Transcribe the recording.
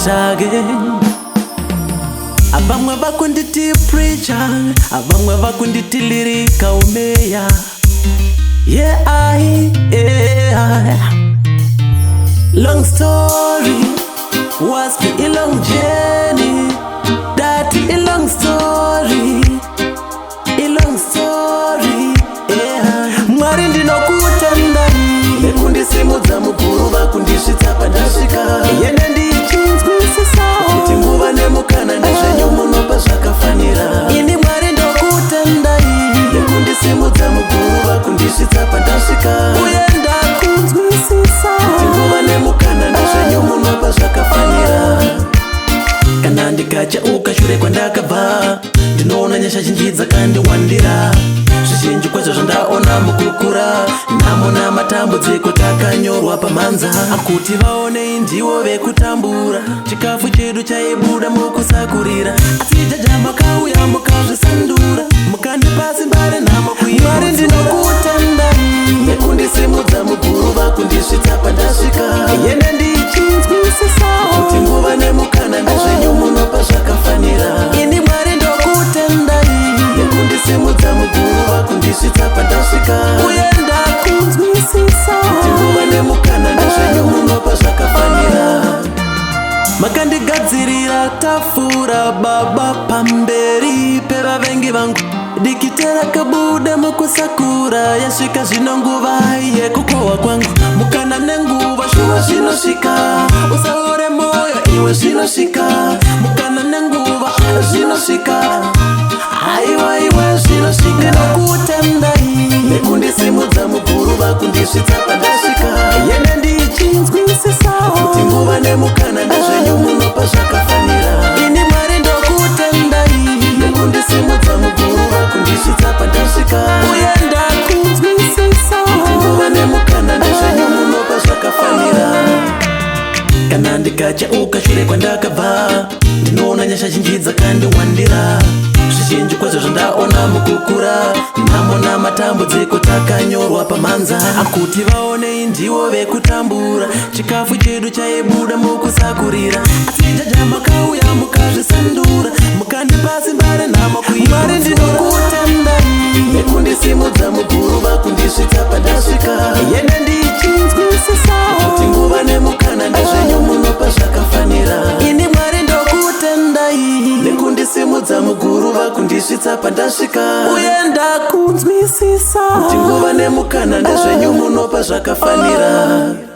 chage. Abamwe bakunditi preacher, abamwe bakunditi lirika umeya. Yeah, long story was a long journey. That a long story, yeah. Mwari ndinokutendani nekundisimudza mukuru vakundisvitsa pandasvika. Yene ndichinzwisisa kuti nguva nemukana ndezvenyu munopa zvakafanira. Ini Mwari ndokutendai nekundisimudza mukuru vakundisvitsa pandasvika. Uye ndakunzwisisa kuti nguva nemukana ndezvenyu munopa zvakafanira. Kana ndikachauka shure kwandakabva, ndinoona nyasha zhinji dzakandiwandira. Zvizhinji kwazvo zvandaona mukukura, namona matambudziko takanyorwa pamanza. Akuti vaone ndivo vekutambura, chikafu chedu chaibuda mukusakurira. Asi jaja makauya mukazvisandura, mukandipa simba renhamo kuipa. Mwari ndinokutendai nekundisimudza mukuru vakundisvitsa pandasvika. Yene ndichinzwisisa kuti nguva nemukana ndezvenyu munopa zvakafanira. Ini Mwari ndokutendai nekundisimudza mukuru vakundisvitsa pandasvika. Uye ndakunzwisisa kuti nguva nemukana ndezvenyu munopa zvakafanira. Makandigadzirira tafura Baba pamberi pevavengi vangu. Dikitera kabuda mukusakura, yasvika zvino nguva yekukohwa kwangu. Mukana nenguva shuva zvinosvika, usaore moyo iwe zvinosvika. Mukana nenguva zvinosvika, aiwa iwe zvinosvika. Ndinokutendai nekundisimudza mukuru vakundisvitsa pandasvika. Yene ndichinzwisisa kuti nguva nemukana ndezvenyu munopa zvakafanira. Ini Mwari ndokutendai nekundisimudza mukuru vakundisvitsa pandasvika. Uye ndakunzwisisa kuti nguva nemukana ndezvenyu munopa zvakafanira. Kana ndikachauka shure kwandakabva, ndinoona nyasha zhinji dzakandiwandira. Zvizhinji kwazvo zvandaona mukukura, namona matambudziko takanyorwa pamanza. Akuti vaone ndivo vekutambura, chikafu chedu chaibuda mukusakurira. Asi jaja makauya mukazvisandura, mukandipa simba renhamo kuipa. Mwari ndinokutendai nekundisimudza mukuru vakundisvitsa pandasvika. Yene ndichinzwisisa kuti nguva nemukana ndezvenyu munopa zvakafanira. Ini Mwari ndokutendai nekundisimudza mukuru vakundisvitsa pandasvika. Uye ndakunzwisisa kuti nguva nemukana ndezvenyu munopa zvakafanira.